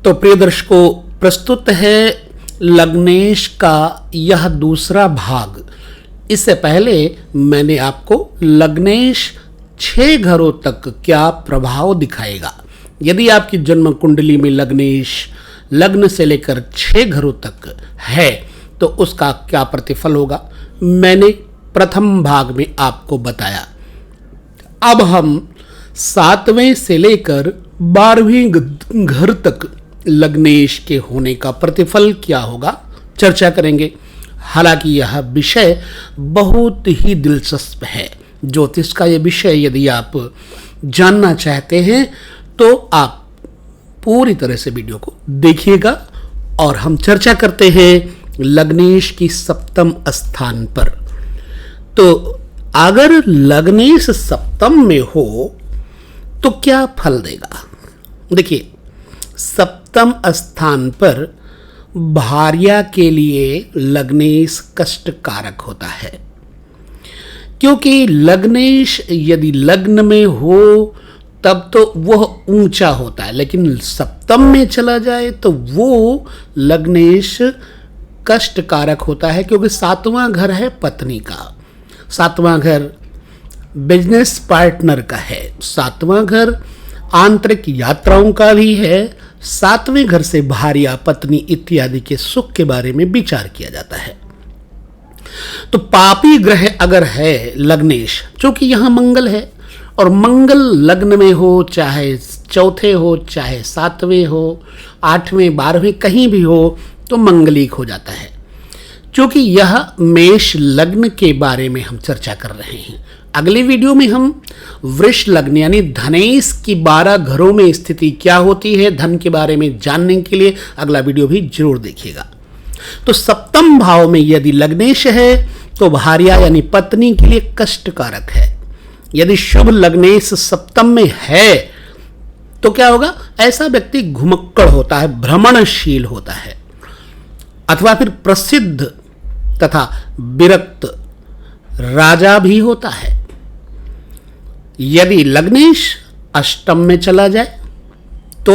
तो प्रिय दर्शकों, प्रस्तुत है लग्नेश का यह दूसरा भाग। इससे पहले मैंने आपको लग्नेश 6 घरों तक क्या प्रभाव दिखाएगा, यदि आपकी जन्म कुंडली में लग्नेश लग्न से लेकर 6 घरों तक है तो उसका क्या प्रतिफल होगा, मैंने प्रथम भाग में आपको बताया। अब हम 7वें से लेकर 12वें घर तक लग्नेश के होने का प्रतिफल क्या होगा चर्चा करेंगे। हालांकि यह विषय बहुत ही दिलचस्प है। ज्योतिष का यह विषय यदि आप जानना चाहते हैं तो आप पूरी तरह से वीडियो को देखिएगा। और हम चर्चा करते हैं लग्नेश की 7वें स्थान पर। तो अगर लग्नेश 7वें में हो तो क्या फल देगा। देखिए, 7वें स्थान पर भार्या के लिए लग्नेश कष्टकारक होता है, क्योंकि लग्नेश यदि लग्न में हो तब तो वह ऊंचा होता है, लेकिन 7वें में चला जाए तो वो लग्नेश कष्टकारक होता है, क्योंकि 7वां घर है पत्नी का, 7वां घर बिजनेस पार्टनर का है, 7वां घर आंतरिक यात्राओं का भी है, 7वें घर से भार्या पत्नी इत्यादि के सुख के बारे में विचार किया जाता है। तो पापी ग्रह अगर है लग्नेश, क्योंकि यहां मंगल है और मंगल लग्न में हो, चाहे 4थे हो, चाहे 7वें हो, 8वें 12वें कहीं भी हो तो मंगलिक हो जाता है। क्योंकि यह मेष लग्न के बारे में हम चर्चा कर रहे हैं। अगली वीडियो में हम वृष लग्न यानी धनेश की 12 घरों में स्थिति क्या होती है, धन के बारे में जानने के लिए अगला वीडियो भी जरूर देखिएगा। तो 7वें भाव में यदि लग्नेश है तो भार्या यानी पत्नी के लिए कष्टकारक है। यदि शुभ लग्नेश 7वें में है तो क्या होगा, ऐसा व्यक्ति घुमक्कड़ होता है, भ्रमणशील होता है, अथवा फिर प्रसिद्ध तथा विरक्त राजा भी होता है। यदि लग्नेश 8वें में चला जाए तो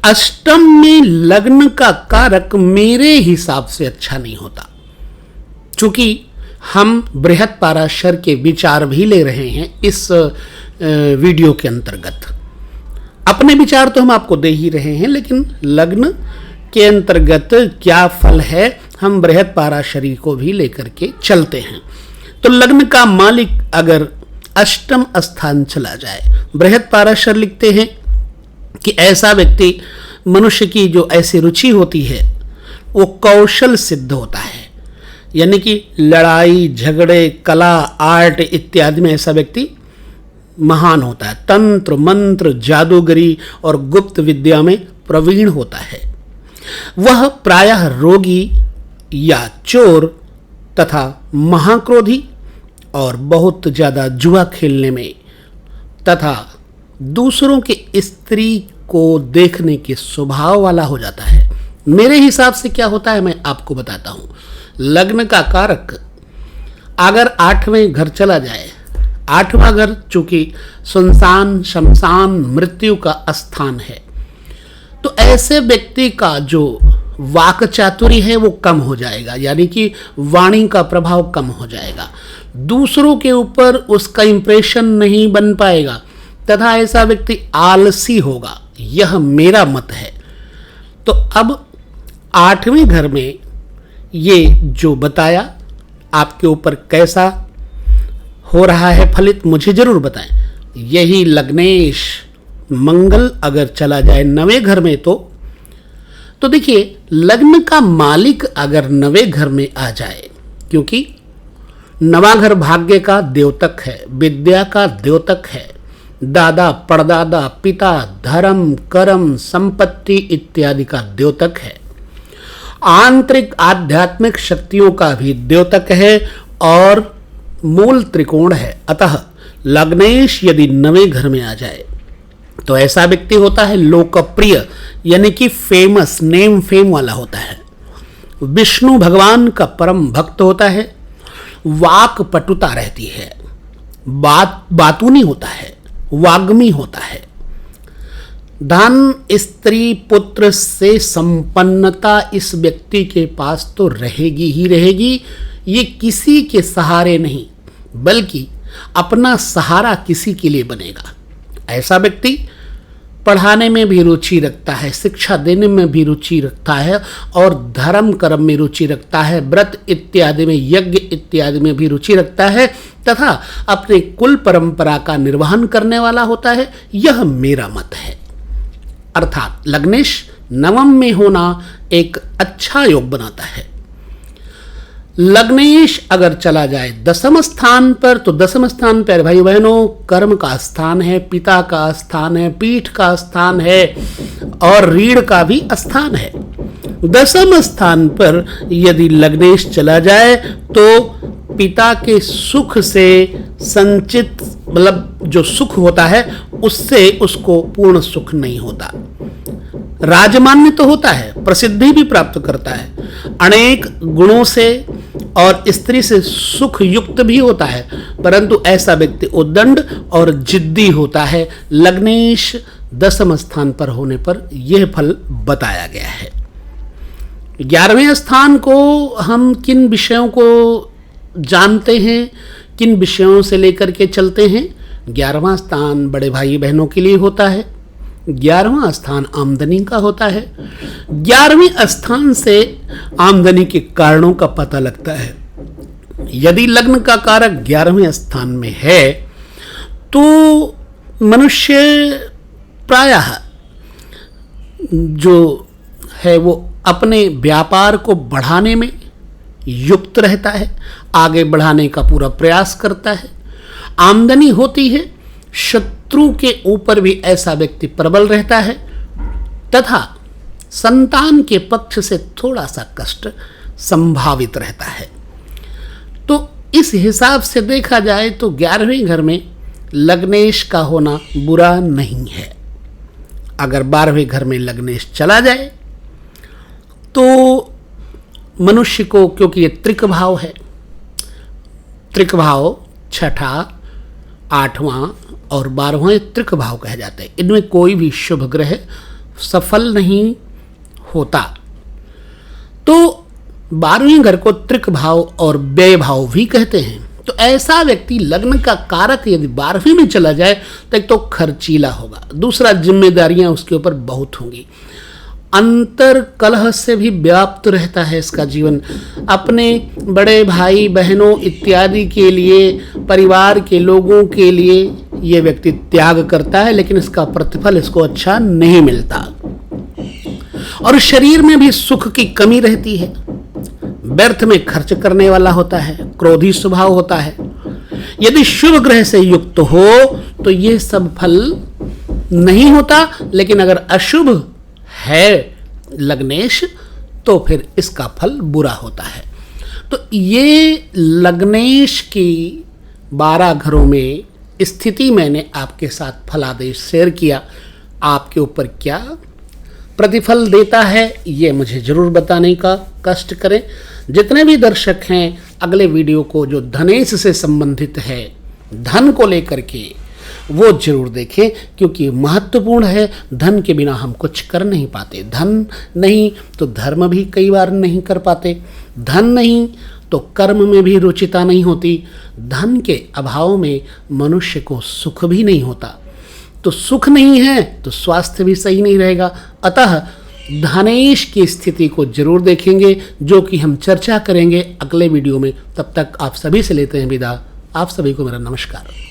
8वें में लग्न का कारक मेरे हिसाब से अच्छा नहीं होता, चूंकि हम बृहत पाराशर के विचार भी ले रहे हैं इस वीडियो के अंतर्गत। अपने विचार तो हम आपको दे ही रहे हैं, लेकिन लग्न के अंतर्गत क्या फल है हम बृहत पाराशरी को भी लेकर के चलते हैं। तो लग्न का मालिक अगर 8वें स्थान चला जाए, बृहत पाराशर लिखते हैं कि ऐसा व्यक्ति, मनुष्य की जो ऐसी रुचि होती है वो कौशल सिद्ध होता है, यानी कि लड़ाई झगड़े, कला, आर्ट इत्यादि में ऐसा व्यक्ति महान होता है। तंत्र मंत्र, जादूगरी और गुप्त विद्या में प्रवीण होता है। वह प्रायः रोगी या चोर तथा महाक्रोधी और बहुत ज़्यादा जुआ खेलने में तथा दूसरों के स्त्री को देखने के स्वभाव वाला हो जाता है। मेरे हिसाब से क्या होता है मैं आपको बताता हूँ। लग्न का कारक अगर 8वें घर चला जाए, 8वां घर चूंकि सुनसान, शमशान, मृत्यु का स्थान है, तो ऐसे व्यक्ति का जो वाक चातुर्य है वो कम हो जाएगा, यानी कि वाणी का प्रभाव कम हो जाएगा, दूसरों के ऊपर उसका इंप्रेशन नहीं बन पाएगा तथा ऐसा व्यक्ति आलसी होगा। यह मेरा मत है। तो अब 8वें घर में ये जो बताया आपके ऊपर कैसा हो रहा है फलित, मुझे जरूर बताएं। यही लग्नेश मंगल अगर चला जाए 9वें घर में तो देखिए, लग्न का मालिक अगर 9वें घर में आ जाए, क्योंकि 9वां घर भाग्य का द्योतक है, विद्या का द्योतक है, दादा, परदादा, पिता, धर्म, कर्म, संपत्ति इत्यादि का द्योतक है, आंतरिक आध्यात्मिक शक्तियों का भी द्योतक है और मूल त्रिकोण है। अतः लग्नेश यदि 9वें घर में आ जाए तो ऐसा व्यक्ति होता है लोकप्रिय, यानी कि फेमस, नेम फेम वाला होता है, विष्णु भगवान का परम भक्त होता है, वाक पटुता रहती है, बातूनी होता है, वाग्मी होता है, धन, स्त्री, पुत्र से संपन्नता इस व्यक्ति के पास तो रहेगी ही रहेगी। ये किसी के सहारे नहीं बल्कि अपना सहारा किसी के लिए बनेगा। ऐसा व्यक्ति पढ़ाने में भी रुचि रखता है, शिक्षा देने में भी रुचि रखता है और धर्म कर्म में रुचि रखता है, व्रत इत्यादि में, यज्ञ इत्यादि में भी रुचि रखता है तथा अपने कुल परंपरा का निर्वहन करने वाला होता है। यह मेरा मत है। अर्थात लग्नेश नवम में होना एक अच्छा योग बनाता है। लग्नेश अगर चला जाए दसम स्थान पर, तो दसम स्थान पर भाई बहनों कर्म का स्थान है, पिता का स्थान है, पीठ का स्थान है और रीढ़ का भी स्थान है। दसम स्थान पर यदि लग्नेश चला जाए तो पिता के सुख से संचित, मतलब जो सुख होता है उससे उसको पूर्ण सुख नहीं होता। राजमान्य तो होता है, प्रसिद्धि भी प्राप्त करता है, अनेक गुणों से और स्त्री से सुख युक्त भी होता है, परंतु ऐसा व्यक्ति उद्दंड और जिद्दी होता है। लग्नेश दसम स्थान पर होने पर यह फल बताया गया है। 11वें स्थान को हम किन विषयों को जानते हैं, किन विषयों से लेकर के चलते हैं? 11वां स्थान बड़े भाई बहनों के लिए होता है। 11वां स्थान आमदनी का होता है। 11वें स्थान से आमदनी के कारणों का पता लगता है। यदि लग्न का कारक 11वें स्थान में है तो मनुष्य प्रायः जो है वो अपने व्यापार को बढ़ाने में युक्त रहता है, आगे बढ़ाने का पूरा प्रयास करता है। आमदनी होती है, शत्रु के ऊपर भी ऐसा व्यक्ति प्रबल रहता है तथा संतान के पक्ष से थोड़ा सा कष्ट संभावित रहता है। तो इस हिसाब से देखा जाए तो 11वें घर में लग्नेश का होना बुरा नहीं है। अगर 12वें घर में लग्नेश चला जाए तो मनुष्य को, क्योंकि ये त्रिक भाव है, त्रिक भाव छठा, 8वां और 12वां ये त्रिक भाव कहे जाते हैं। इनमें कोई भी शुभ ग्रह सफल नहीं होता। तो 12वें घर को त्रिक भाव और व्यय भाव भी कहते हैं। तो ऐसा व्यक्ति लग्न का कारक यदि 12वीं में चला जाए तो एक तो खर्चीला होगा, दूसरा जिम्मेदारियां उसके ऊपर बहुत होंगी, अंतर कलह से भी व्याप्त रहता है इसका जीवन। अपने बड़े भाई बहनों इत्यादि के लिए, परिवार के लोगों के लिए ये व्यक्ति त्याग करता है, लेकिन इसका प्रतिफल इसको अच्छा नहीं मिलता। और शरीर में भी सुख की कमी रहती है, व्यर्थ में खर्च करने वाला होता है, क्रोधी स्वभाव होता है। यदि शुभ ग्रह से युक्त हो तो ये सब फल नहीं होता, लेकिन अगर अशुभ है लग्नेश तो फिर इसका फल बुरा होता है। तो ये लग्नेश की 12 घरों में स्थिति मैंने आपके साथ फलादेश शेयर किया। आपके ऊपर क्या प्रतिफल देता है ये मुझे जरूर बताने का कष्ट करें। जितने भी दर्शक हैं अगले वीडियो को जो धनेश से संबंधित है, धन को लेकर के, वो जरूर देखें, क्योंकि महत्वपूर्ण है। धन के बिना हम कुछ कर नहीं पाते, धन नहीं तो धर्म भी कई बार नहीं कर पाते, धन नहीं तो कर्म में भी रुचिता नहीं होती, धन के अभाव में मनुष्य को सुख भी नहीं होता, तो सुख नहीं है तो स्वास्थ्य भी सही नहीं रहेगा। अतः धनेश की स्थिति को जरूर देखेंगे, जो कि हम चर्चा करेंगे अगले वीडियो में। तब तक आप सभी से लेते हैं विदा। आप सभी को मेरा नमस्कार।